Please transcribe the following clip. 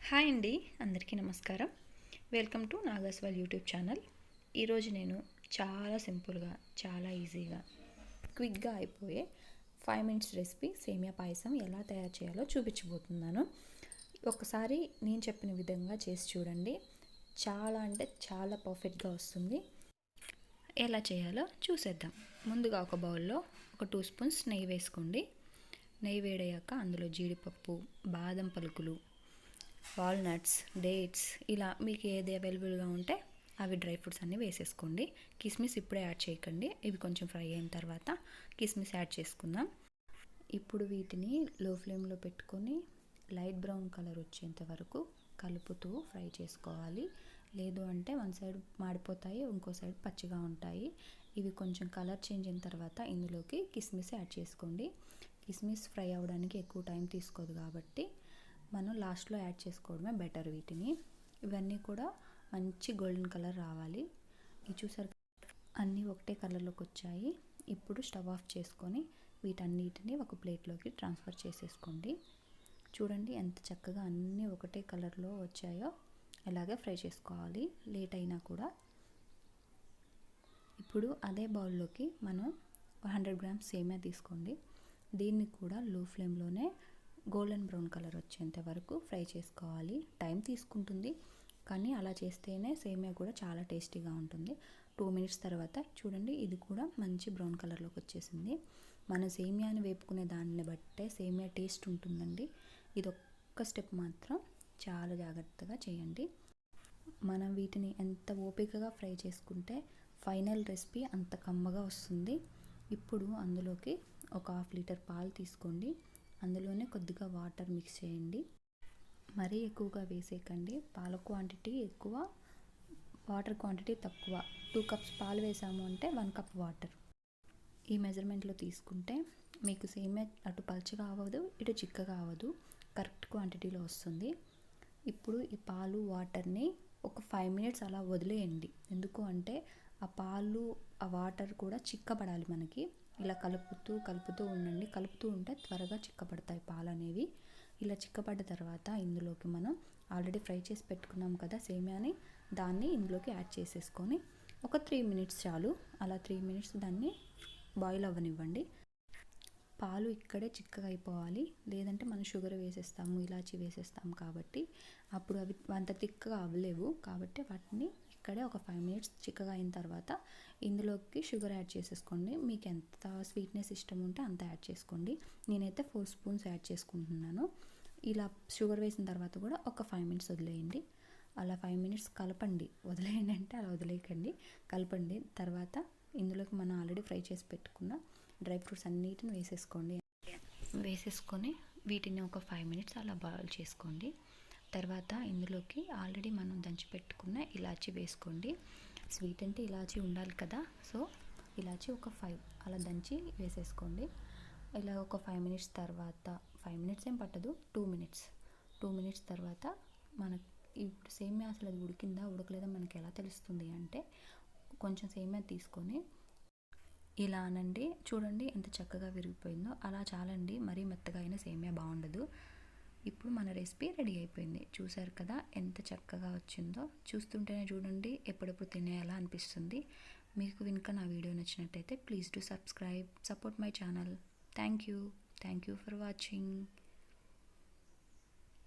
Hi అండి, అందరికీ నమస్కారం. Welcome to Nagaswal YouTube channel. ఈరోజు నేను చాలా సింపుల్గా, చాలా ఈజీగా, క్విక్గా అయిపోయే 5 మినిట్స్ రెసిపీ సేమియా పాయసం ఎలా తయారు చేయాలో చూపించబోతున్నాను. ఒకసారి నేను చెప్పిన విధంగా చేసి చూడండి. చాలా అంటే చాలా పర్ఫెక్ట్గా వస్తుంది. ఎలా చేయాలో చూసేద్దాం. ముందుగా ఒక బౌల్లో ఒక 2 స్పూన్స్ నెయ్యి వేసుకోండి. నెయ్యి వేడయ్యాక అందులో జీడిపప్పు, బాదం పలుకులు, వాల్నట్స్, డేట్స్, ఇలా మీకు ఏది అవైలబుల్గా ఉంటే అవి డ్రై ఫ్రూట్స్ అన్నీ వేసేసుకోండి. కిస్మిస్ ఇప్పుడే యాడ్ చేయకండి. ఇవి కొంచెం ఫ్రై అయిన తర్వాత కిస్మిస్ యాడ్ చేసుకుందాం. ఇప్పుడు వీటిని లో ఫ్లేమ్లో పెట్టుకొని లైట్ బ్రౌన్ కలర్ వచ్చేంత వరకు కలుపుతూ ఫ్రై చేసుకోవాలి. లేదు అంటే వన్ సైడ్ మాడిపోతాయి, ఇంకో సైడ్ పచ్చిగా ఉంటాయి. ఇవి కొంచెం కలర్ చేంజ్ అయిన తర్వాత ఇందులోకి కిస్మిస్ యాడ్ చేసుకోండి. కిస్మిస్ ఫ్రై అవ్వడానికి ఎక్కువ టైం తీసుకోదు కాబట్టి మనం లాస్ట్లో యాడ్ చేసుకోవడమే బెటర్. వీటిని ఇవన్నీ కూడా మంచి గోల్డెన్ కలర్ రావాలి. ఇది చూసారు, అన్నీ ఒకటే కలర్లోకి వచ్చాయి. ఇప్పుడు స్టవ్ ఆఫ్ చేసుకొని వీటన్నిటిని ఒక ప్లేట్లోకి ట్రాన్స్ఫర్ చేసేసుకోండి. చూడండి ఎంత చక్కగా అన్నీ ఒకటే కలర్లో వచ్చాయో. అలాగే ఫ్రై చేసుకోవాలి లేట్ అయినా కూడా. ఇప్పుడు అదే బౌల్లోకి మనం 100 గ్రామ్స్ సేమియా తీసుకోండి. దీన్ని కూడా లో ఫ్లేమ్లోనే గోల్డెన్ బ్రౌన్ కలర్ వచ్చేంత వరకు ఫ్రై చేసుకోవాలి. టైం తీసుకుంటుంది, కానీ అలా చేస్తేనే సేమియా కూడా చాలా టేస్టీగా ఉంటుంది. 2 మినిట్స్ తర్వాత చూడండి, ఇది కూడా మంచి బ్రౌన్ కలర్లోకి వచ్చేసింది. మన సేమియాని వేపుకునే దాన్ని బట్టే సేమియా టేస్ట్ ఉంటుందండి. ఇది ఒక్క స్టెప్ మాత్రం చాలా జాగ్రత్తగా చేయండి. మనం వీటిని ఎంత ఓపికగా ఫ్రై చేసుకుంటే ఫైనల్ రెసిపీ అంత కమ్మగా వస్తుంది. ఇప్పుడు అందులోకి ఒక 1/2 లీటర్ పాలు తీసుకోండి. అందులోనే కొద్దిగా వాటర్ మిక్స్ చేయండి. మరీ ఎక్కువగా వేసేయకండి. పాల క్వాంటిటీ ఎక్కువ, వాటర్ క్వాంటిటీ తక్కువ. 2 కప్స్ పాలు వేసాము అంటే 1 కప్ వాటర్. ఈ మెజర్మెంట్లో తీసుకుంటే మీకు సేమియా అటు పల్చగా అవ్వదు, ఇటు చిక్కగా అవ్వదు, కరెక్ట్ క్వాంటిటీలో వస్తుంది. ఇప్పుడు ఈ పాలు వాటర్ని ఒక 5 మినిట్స్ అలా వదిలేయండి. ఎందుకు అంటే ఆ పాలు ఆ వాటర్ కూడా చిక్కబడాలి మనకి. ఇలా కలుపుతూ ఉండండి. కలుపుతూ ఉంటే త్వరగా చిక్కపడతాయి పాలు అనేవి. ఇలా చిక్కపడ్డ తర్వాత ఇందులోకి మనం ఆల్రెడీ ఫ్రై చేసి పెట్టుకున్నాం కదా సేమియాని, దాన్ని ఇందులోకి యాడ్ చేసేసుకొని ఒక 3 మినిట్స్ చాలు. అలా 3 మినిట్స్ దాన్ని బాయిల్ అవ్వనివ్వండి. పాలు ఇక్కడే చిక్కగా అయిపోవాలి, లేదంటే మనం షుగర్ వేసేస్తాము, ఇలాచీ వేసేస్తాము కాబట్టి అప్పుడు అవి అంత తిక్కగా అవ్వలేవు. కాబట్టి వాటిని ఇక్కడే ఒక 5 మినిట్స్ చిక్కగా అయిన తర్వాత ఇందులోకి షుగర్ యాడ్ చేసేసుకోండి. మీకు ఎంత స్వీట్నెస్ ఇష్టం ఉంటే అంత యాడ్ చేసుకోండి. నేనైతే 4 స్పూన్స్ యాడ్ చేసుకుంటున్నాను. ఇలా షుగర్ వేసిన తర్వాత కూడా ఒక 5 మినిట్స్ వదిలేయండి. అలా 5 మినిట్స్ కలపండి. వదిలేయండి అంటే అలా వదిలేయకండి, కలపండి. తర్వాత ఇందులోకి మనం ఆల్రెడీ ఫ్రై చేసి పెట్టుకున్న డ్రై ఫ్రూట్స్ అన్నిటిని వేసేసుకొని వీటిని ఒక 5 మినిట్స్ అలా బాయిల్ చేసుకోండి. తర్వాత ఇందులోకి ఆల్రెడీ మనం దంచి పెట్టుకున్న ఇలాచీ వేసుకోండి. స్వీట్ అంటే ఇలాచీ ఉండాలి కదా, సో ఇలాచీ ఒక 5 అలా దంచి వేసేసుకోండి. ఇలా ఒక 5 మినిట్స్ తర్వాత, 5 మినిట్స్ ఏం పట్టదు, 2 మినిట్స్ తర్వాత మనకి ఇప్పుడు సేమియా అసలు అది ఉడికిందా ఉడకలేదా మనకి ఎలా తెలుస్తుంది అంటే, కొంచెం సేమియా తీసుకొని ఇలా అనండి. చూడండి ఎంత చక్కగా విరిగిపోయిందో. అలా చాలండి, మరీ మెత్తగా అయినా సేమియా బాగుండదు. ఇప్పుడు మన రెసిపీ రెడీ అయిపోయింది. చూసారు కదా ఎంత చక్కగా వచ్చిందో. చూస్తుంటేనే చూడండి ఎప్పుడెప్పుడు తినేయాలా అనిపిస్తుంది. మీకు కనుక నా వీడియో నచ్చినట్టయితే please do subscribe, support my channel. Thank you for watching.